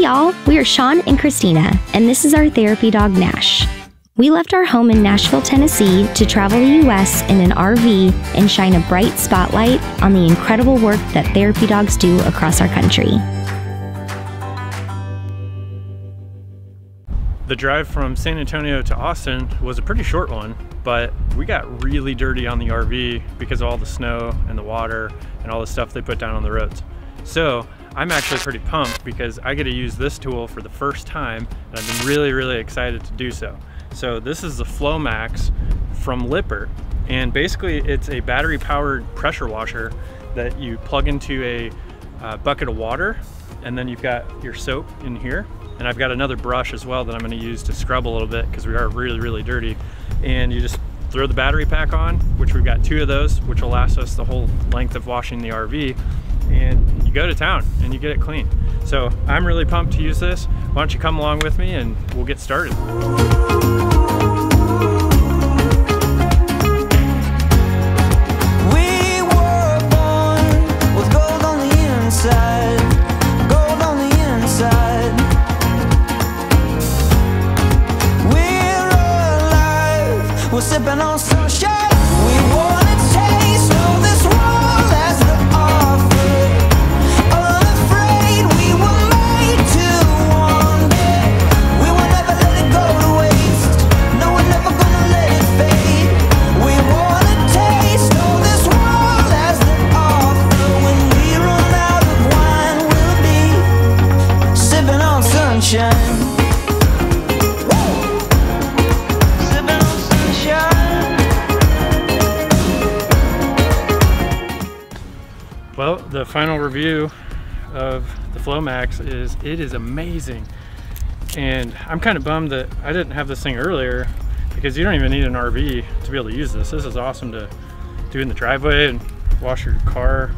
Hey y'all, we are Sean and Christina, and this is our therapy dog Nash. We left our home in Nashville, Tennessee to travel the US in an RV and shine a bright spotlight on the incredible work that therapy dogs do across our country. The drive from San Antonio to Austin was a pretty short one, but we got really dirty on the RV because of all the snow and the water and all the stuff they put down on the roads. So I'm actually pretty pumped because I get to use this tool for the first time, and I've been really excited to do so. So this is the FlowMax from Lippert, and basically it's a battery powered pressure washer that you plug into a bucket of water, and then you've got your soap in here. And I've got another brush as well that I'm going to use to scrub a little bit because we are really dirty. And you just throw the battery pack on, which we've got 2 of those, which will last us the whole length of washing the RV. And you go to town and you get it clean. So I'm really pumped to use this. Why don't you come along with me and we'll get started. We were born with gold on the inside. Gold on the inside. We're sipping on sunshine. We want to taste of this world as the offer. Unafraid, we were made to wander. We will never let it go to waste. No, we're never gonna let it fade. We want to taste of this world as the offer. When we run out of wine, we'll be sipping on sunshine. Well, the final review of the FlowMax is it is amazing. And I'm kind of bummed that I didn't have this thing earlier because you don't even need an RV to be able to use this. This is awesome to do in the driveway and wash your car,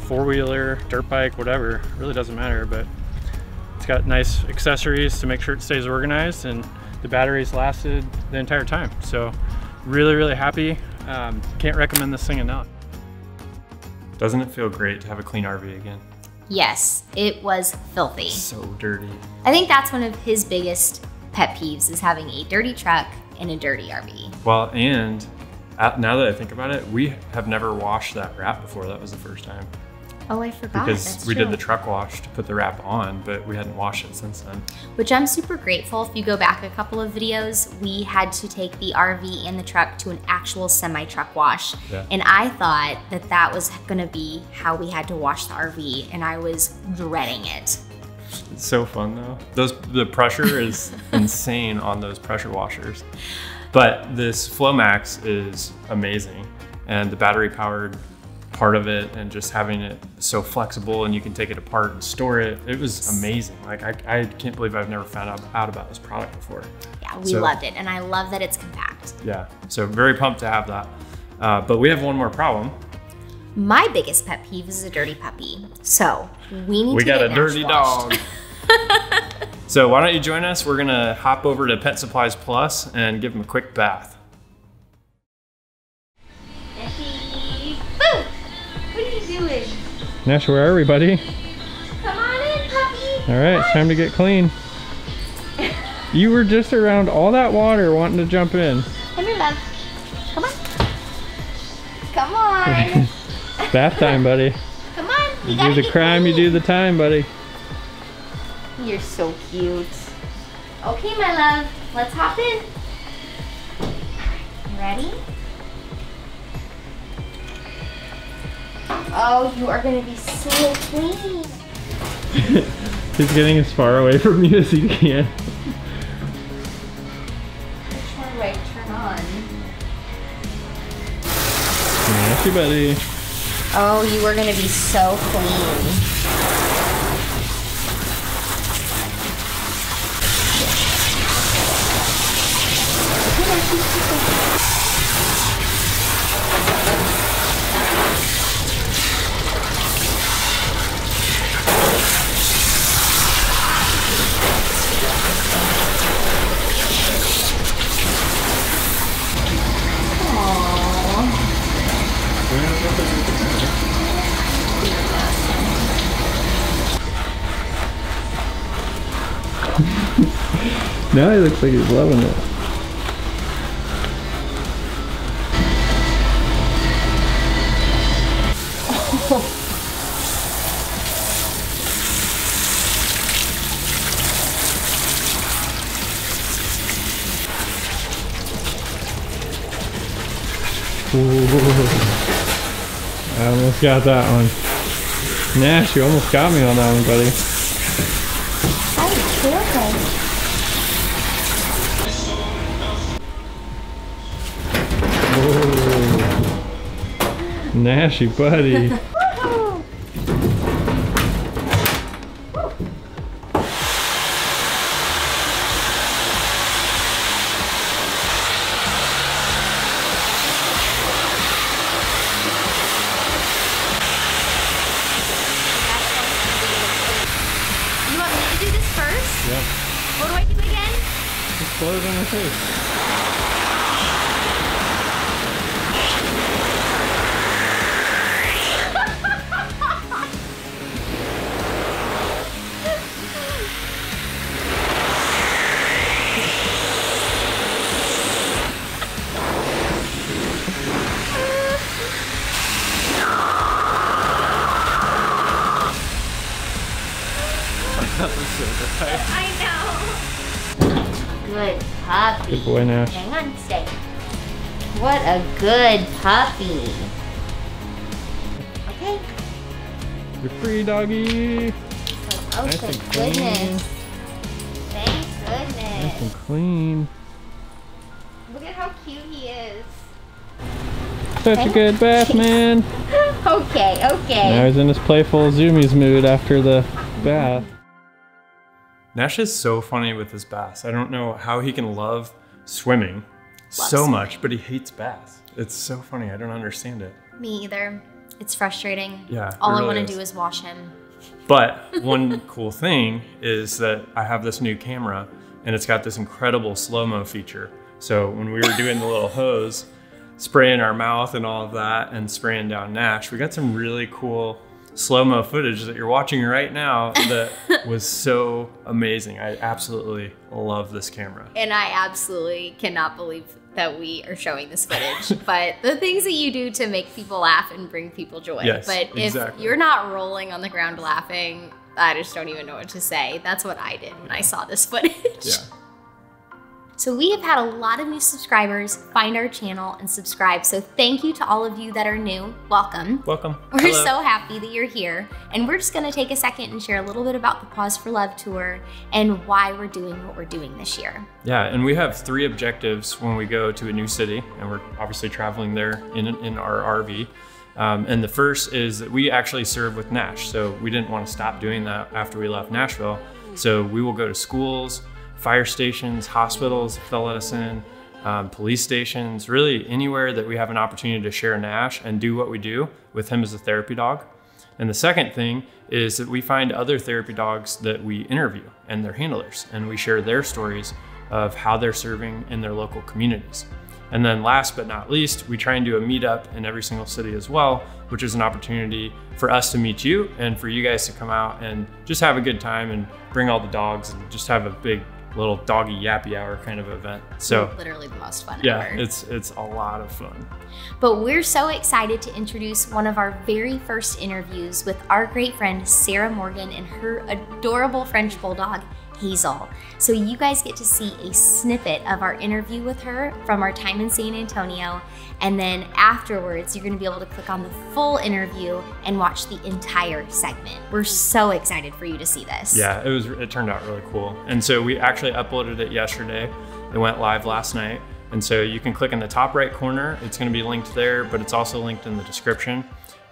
four-wheeler, dirt bike, whatever. It really doesn't matter, but it's got nice accessories to make sure it stays organized, and the batteries lasted the entire time. So really happy. Can't recommend this thing enough. Doesn't it feel great to have a clean RV again? Yes, it was filthy. So dirty. I think that's one of his biggest pet peeves, is having a dirty truck and a dirty RV. Well, and now that I think about it, we have never washed that wrap before. That was the first time. Oh, I forgot. Because we did the truck wash to put the wrap on, but we hadn't washed it since then. Which I'm super grateful. If you go back a couple of videos, we had to take the RV and the truck to an actual semi-truck wash. Yeah. And I thought that that was gonna be how we had to wash the RV, and I was dreading it. It's so fun though. The pressure is insane on those pressure washers. But this FlowMax is amazing, and the battery powered part of it, and just having it so flexible and you can take it apart and store it. It was amazing. Like I can't believe I've never found out about this product before. Yeah, we loved it, and I love that it's compact. Yeah, so very pumped to have that. But we have one more problem. My biggest pet peeve is a dirty puppy. So we got a dirty dog. So why don't you join us? We're gonna hop over to Pet Supplies Plus and give him a quick bath. Nash, where are we, buddy? Come on in, puppy. All right, it's time to get clean. You were just around all that water wanting to jump in. Come here, love. Come on. Come on. Bath time, buddy. Come on. You do the crime, you do the time, buddy. You're so cute. Okay, my love. Let's hop in. You ready? Oh, you are gonna be so clean. He's getting as far away from you as he can. Which one do I turn on? Nasty buddy. Oh, you are gonna be so clean. Now he looks like he's loving it. I almost got that one. Nash, you almost got me on that one, buddy. Oh, Nashy buddy. What do I do again? Just blow it on your face. I know. Good puppy. Good boy, Nash. Hang on, stay. What a good puppy. Okay. You're free, doggy. Oh, Nice thank and clean. goodness. Thank goodness. Nice and clean. Look at how cute he is. Such a good bath, man. Okay, okay. Now he's in his playful zoomies mood after the bath. Nash is so funny with his baths. I don't know how he can love swimming so much, but he hates baths. It's so funny. I don't understand it. Me either. It's frustrating. Yeah. All I want to do is wash him. But one cool thing is that I have this new camera and it's got this incredible slow-mo feature. So when we were doing the little hose, spraying our mouth and all of that and spraying down Nash, we got some really cool slow-mo footage that you're watching right now that was so amazing. I absolutely love this camera. And I absolutely cannot believe that we are showing this footage. But the things that you do to make people laugh and bring people joy. Yes, but if exactly. you're not rolling on the ground laughing, I just don't even know what to say. That's what I did when I saw this footage. Yeah. So we have had a lot of new subscribers find our channel and subscribe. So thank you to all of you that are new. Welcome. Welcome. We're Hello. so happy that you're here. And we're just gonna take a second and share a little bit about the Pause for Love tour and why we're doing what we're doing this year. Yeah, and we have 3 objectives when we go to a new city, and we're obviously traveling there in our RV. And the first is that we actually serve with Nash. So we didn't want to stop doing that after we left Nashville. So we will go to schools, fire stations, hospitals if they'll let us in, police stations, really anywhere that we have an opportunity to share Nash and do what we do with him as a therapy dog. And the second thing is that we find other therapy dogs that we interview and their handlers, and we share their stories of how they're serving in their local communities. And then last but not least, we try and do a meetup in every single city as well, which is an opportunity for us to meet you and for you guys to come out and just have a good time and bring all the dogs and just have a big little doggy yappy hour kind of event. So literally the most fun yeah, ever. it's a lot of fun. But we're so excited to introduce one of our very first interviews with our great friend Sarah Morgan and her adorable French bulldog Hazel. So you guys get to see a snippet of our interview with her from our time in San Antonio, and then afterwards you're going to be able to click on the full interview and watch the entire segment. We're so excited for you to see this. Yeah, it turned out really cool. And so we actually uploaded it yesterday. It went live last night. And so you can click in the top right corner. It's going to be linked there, but it's also linked in the description.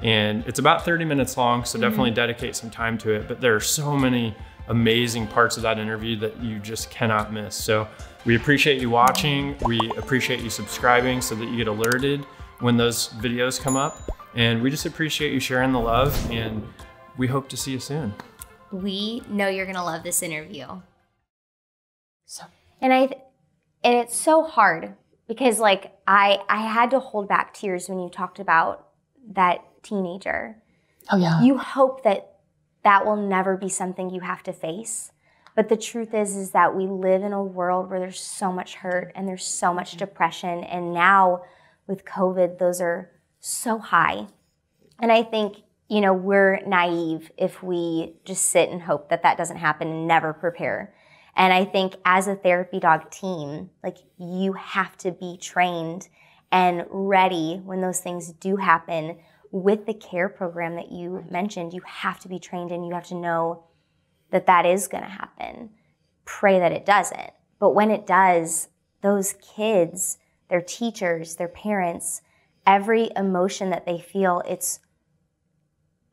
And it's about 30 minutes long, so definitely dedicate some time to it. But there are so many amazing parts of that interview that you just cannot miss. So we appreciate you watching. We appreciate you subscribing so that you get alerted when those videos come up. And we just appreciate you sharing the love, and we hope to see you soon. We know you're gonna love this interview. And it's so hard because like I had to hold back tears when you talked about that teenager. Oh yeah. You hope that will never be something you have to face. But the truth is that we live in a world where there's so much hurt and there's so much depression. And now with COVID, those are so high. And I think, you know, we're naive if we just sit and hope that that doesn't happen and never prepare. And I think as a therapy dog team, like, you have to be trained and ready when those things do happen. With the care program that you mentioned, you have to be trained and you have to know that that is going to happen. Pray that it doesn't. But when it does, those kids, their teachers, their parents, every emotion that they feel, it's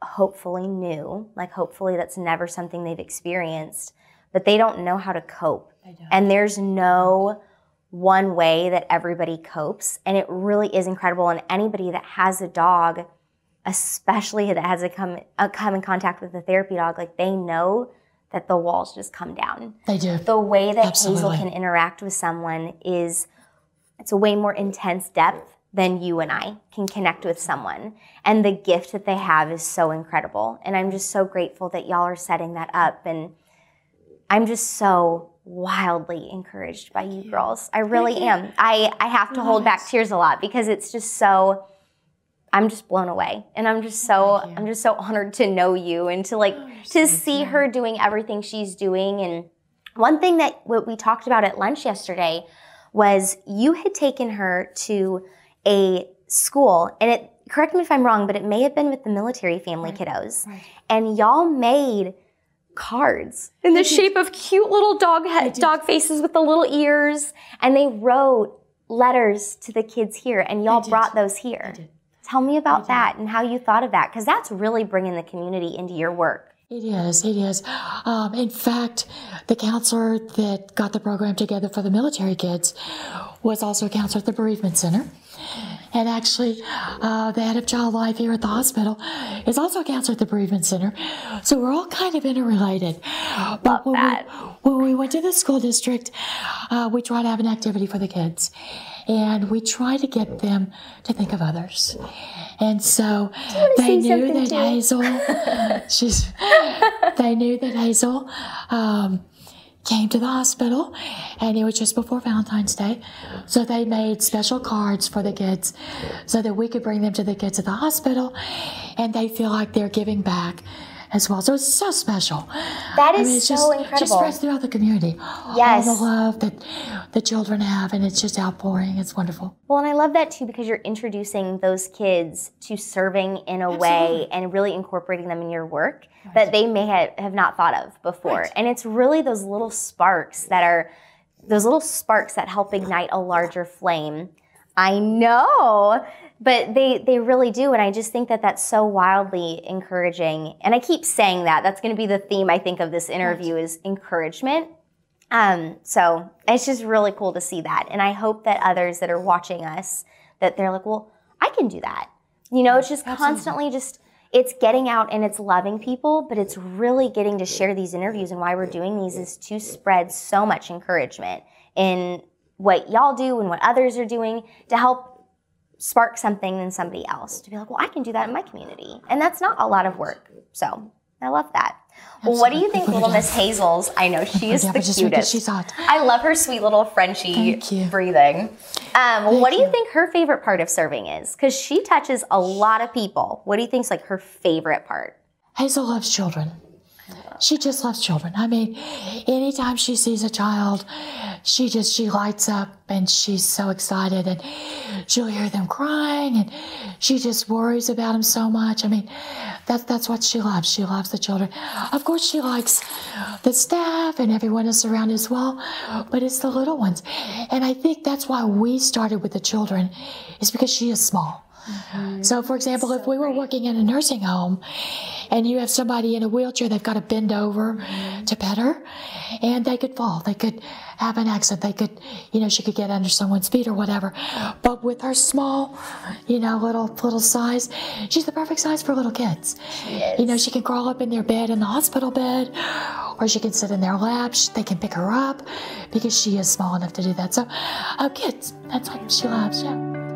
hopefully new. Like, hopefully that's never something they've experienced, but they don't know how to cope. And there's no one way that everybody copes. And it really is incredible. And anybody that has a dog, especially that has come in contact with a therapy dog, like, they know that the walls just come down. They do. The way that Absolutely. Hazel can interact with someone is, it's a way more intense depth than you and I can connect with someone. And the gift that they have is so incredible. And I'm just so grateful that y'all are setting that up. And I'm just so wildly encouraged by you girls. I really am. I have to hold back tears a lot because it's just so, I'm just blown away. And I'm just so honored to know you and to see her doing everything she's doing. And one thing that we talked about at lunch yesterday was you had taken her to a school, and correct me if I'm wrong, but it may have been with the military family kiddos. Right. And y'all made cards in the shape of cute little dog faces with the little ears, and they wrote letters to the kids here, and y'all brought those here. Tell me about that and how you thought of that, because that's really bringing the community into your work. It is. In fact, the counselor that got the program together for the military kids was also a counselor at the bereavement center. And actually, the head of child life here at the hospital is also a counselor at the bereavement center. So we're all kind of interrelated. But when we went to the school district, we tried to have an activity for the kids. And we try to get them to think of others. And so they knew that Hazel, they knew that Hazel came to the hospital, and it was just before Valentine's Day. So they made special cards for the kids so that we could bring them to the kids at the hospital, and they feel like they're giving back as well. So it's so special. That is so incredible. Just spreads throughout the community. Yes. All the love that the children have, and it's just outpouring. It's wonderful. Well, and I love that too, because you're introducing those kids to serving in a way and really incorporating them in your work that they may have not thought of before. Right. And it's really those little sparks that help ignite a larger flame. I know, but they really do. And I just think that that's so wildly encouraging. And I keep saying that. That's going to be the theme, I think, of this interview is encouragement. So it's just really cool to see that. And I hope that others that are watching us, that they're like, well, I can do that. You know, it's just constantly it's getting out and it's loving people, but it's really getting to share these interviews. And why we're doing these is to spread so much encouragement in what y'all do and what others are doing to help spark something in somebody else. To be like, well, I can do that in my community. And that's not a lot of work. So I love that. Well, what do you think little Miss Hazel's? I know she is the cutest. She's hot. I love her sweet little Frenchie breathing. What do you think her favorite part of serving is? Because she touches a lot of people. What do you think's like her favorite part? Hazel loves children. She just loves children. I mean, anytime she sees a child, she lights up and she's so excited, and she'll hear them crying and she just worries about them so much. I mean, that's what she loves. She loves the children. Of course, she likes the staff and everyone else around as well, but it's the little ones. And I think that's why we started with the children, is because she is small. Mm-hmm. So, for example, if we were working in a nursing home and you have somebody in a wheelchair, they've got to bend over to pet her, and they could fall. They could have an accident. They could, she could get under someone's feet or whatever. But with her small, little size, she's the perfect size for little kids. She is. She can crawl up in their bed, in the hospital bed, or she can sit in their lap. They can pick her up because she is small enough to do that. So, kids, that's what she loves, yeah.